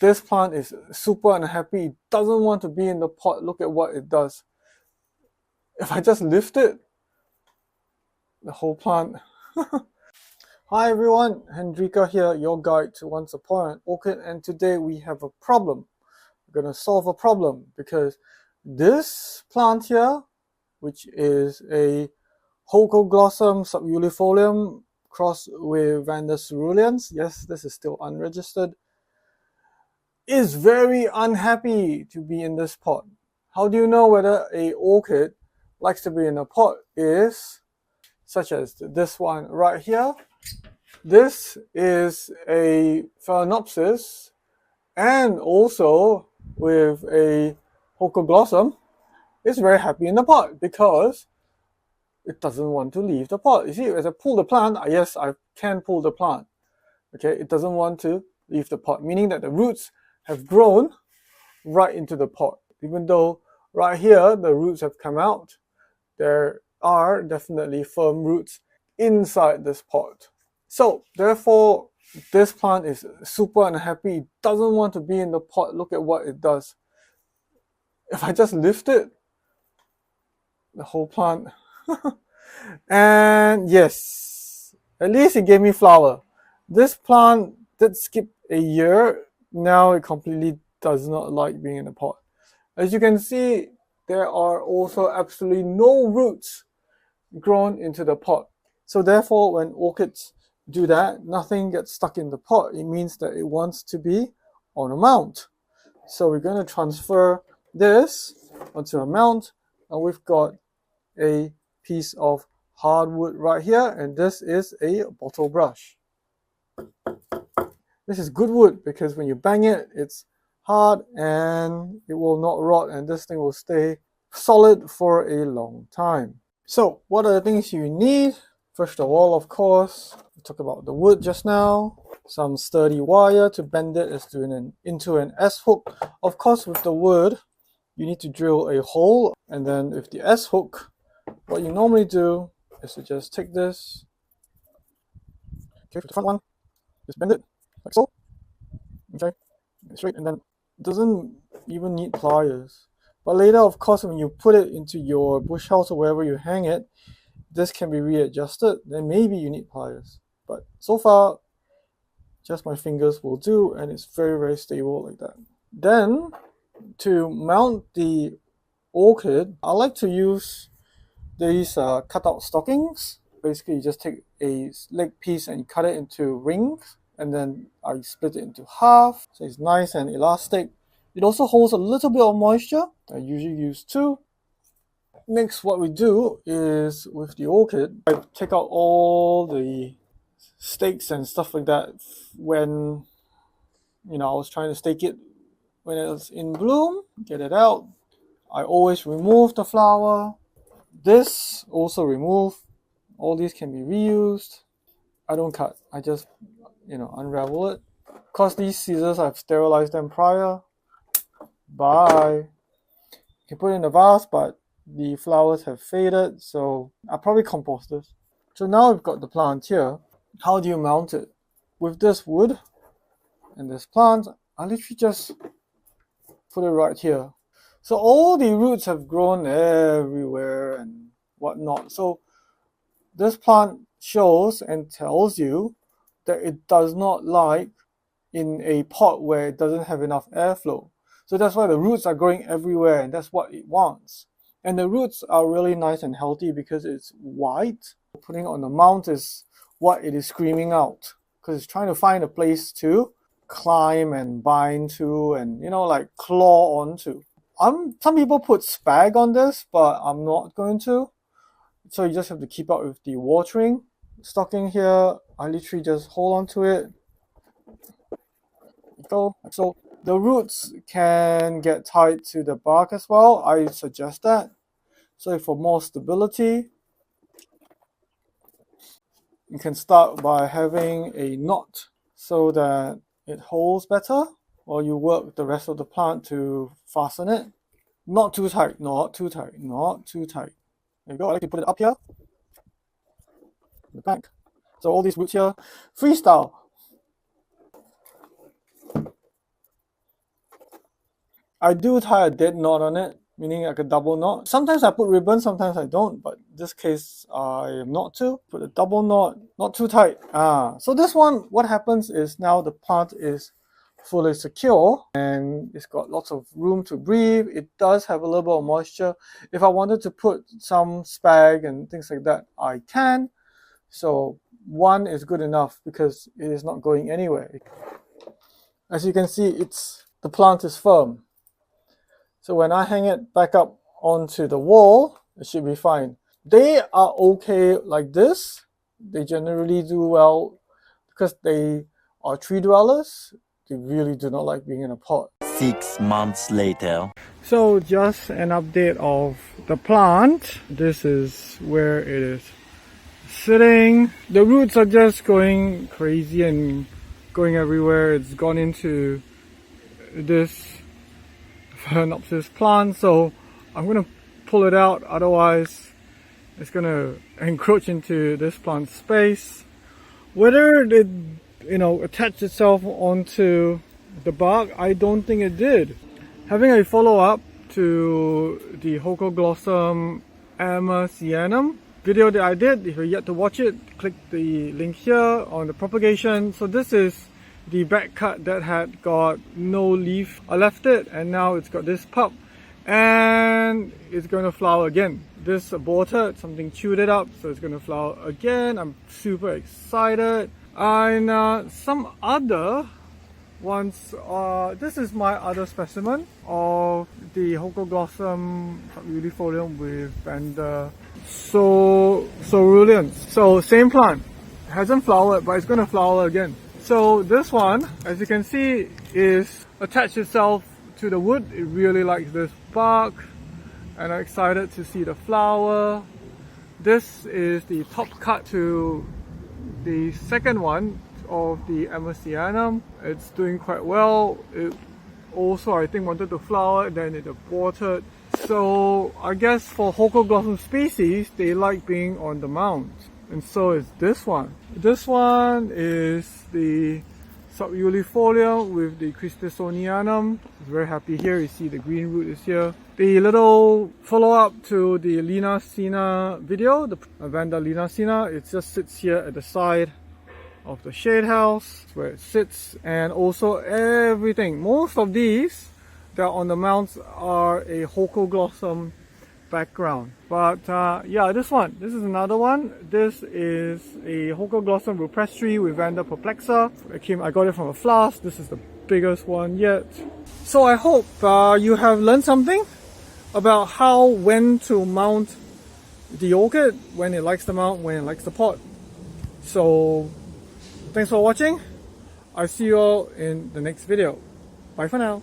This plant is super unhappy. It doesn't want to be in the pot. Look at what it does. If I just lift it, the whole plant. Hi everyone, Hendrika here, your guide to Once Upon an Orchid, and today we have a problem. We're going to solve a problem because this plant here, which is a Holcoglossum subulifolium crossed with Vanda ceruleans, yes, this is still unregistered, is very unhappy to be in this pot. How do you know whether a orchid likes to be in a pot? Is such as this one right here. This is a Phalaenopsis, and also with a Holcoglossum, it's very happy in the pot because it doesn't want to leave the pot. You see, as I pull the plant, yes, I can pull the plant. Okay, it doesn't want to leave the pot, meaning that the roots have grown right into the pot. Even though right here the roots have come out, there are definitely firm roots inside this pot. So therefore, this plant is super unhappy. It doesn't want to be in the pot. Look at what it does. If I just lift it, the whole plant. And yes, at least it gave me flower. This plant did skip a year. Now it completely does not like being in the pot. As you can see, there are also absolutely no roots grown into the pot. So therefore, when orchids do that, nothing gets stuck in the pot. It means that it wants to be on a mount. So we're going to transfer this onto a mount, and we've got a piece of hardwood right here, and this is a bottle brush. This is good wood because when you bang it, it's hard and it will not rot, and this thing will stay solid for a long time. So what are the things you need? First of all, of course, we talked about the wood just now. Some sturdy wire to bend it into an S-hook. Of course, with the wood, you need to drill a hole, and then with the S-hook, what you normally do is to just take this, okay, for the front one, just bend it like so, okay, straight, and then it doesn't even need pliers. But later, of course, when you put it into your bush house or wherever you hang it, this can be readjusted. Then maybe you need pliers. But so far, just my fingers will do, and it's very, very stable like that. Then, to mount the orchid, I like to use these cutout stockings. Basically, you just take a leg piece and you cut it into rings, and then I split it into half, so it's nice and elastic. It also holds a little bit of moisture. I usually use 2. Next, what we do is with the orchid, I take out all the stakes and stuff like that when I was trying to stake it when it was in bloom. Get it out. I always remove the flower. This also remove. All these can be reused. I don't cut. I just unravel it. Because these scissors, I've sterilized them prior. Bye. You can put it in the vase, but the flowers have faded, so I'll probably compost this. So now we've got the plant here. How do you mount it? With this wood and this plant, I literally just put it right here. So all the roots have grown everywhere and whatnot. So this plant shows and tells you that it does not like in a pot where it doesn't have enough airflow. So that's why the roots are growing everywhere, and that's what it wants. And the roots are really nice and healthy because it's white. Putting it on the mount is what it is screaming out, because it's trying to find a place to climb and bind to and, like claw onto. Some people put spag on this, but I'm not going to. So you just have to keep up with the watering. Stocking here, I literally just hold on to it. Go. So the roots can get tied to the bark as well. I suggest that. So for more stability, you can start by having a knot so that it holds better, or you work the rest of the plant to fasten it. Not too tight, not too tight, not too tight. There you go. I like to put it up here, the back. So all these roots here, freestyle. I do tie a dead knot on it, meaning like a double knot. Sometimes I put ribbon, sometimes I don't, but in this case I am not to. Put a double knot, not too tight. So this one, what happens is now the plant is fully secure and it's got lots of room to breathe. It does have a little bit of moisture. If I wanted to put some spag and things like that, I can. So one is good enough because it is not going anywhere. As you can see, the plant is firm. So when I hang it back up onto the wall, it should be fine. They are okay like this. They generally do well because they are tree dwellers. They really do not like being in a pot. 6 months later. So just an update of the plant. This is where it is sitting. The roots are just going crazy and going everywhere. It's gone into this Phalaenopsis plant, so I'm gonna pull it out, otherwise it's gonna encroach into this plant space. Whether it attached itself onto the bark, I don't think it did. Having a follow-up to the Holcoglossum amacianum video that I did, if you're yet to watch it, click the link here on the propagation. So this is the back cut that had got no leaf. I left it and now it's got this pup and it's going to flower again. This aborted, something chewed it up, so it's going to flower again. I'm super excited. And some other ones, this is my other specimen of the Holcoglossum subulifolium with Vanda ceruleans. So same plant, hasn't flowered but it's going to flower again. So this one, as you can see, is attached itself to the wood. It really likes this bark and I'm excited to see the flower. This is the top cut to the second one of the amacianum. It's doing quite well. It also, I think, wanted to flower, then it aborted. So I guess for Holcoglossum species, they like being on the mound. And so is this one. This one is the subulifolium with the Christisonianum. It's very happy here. You see the green root is here. The little follow-up to the Linacina video, the Vanda Linacina, it just sits here at the side of the shade house. It's where it sits, and also everything. Most of these that are on the mounts are a Holcoglossum background. But yeah, this is another one. This is a Holcoglossum rupestre with Vanda perplexa. I got it from a flask. This is the biggest one yet. So I hope you have learned something about when to mount the orchid, when it likes the mount, when it likes the pot. So thanks for watching. I'll see you all in the next video. Bye for now.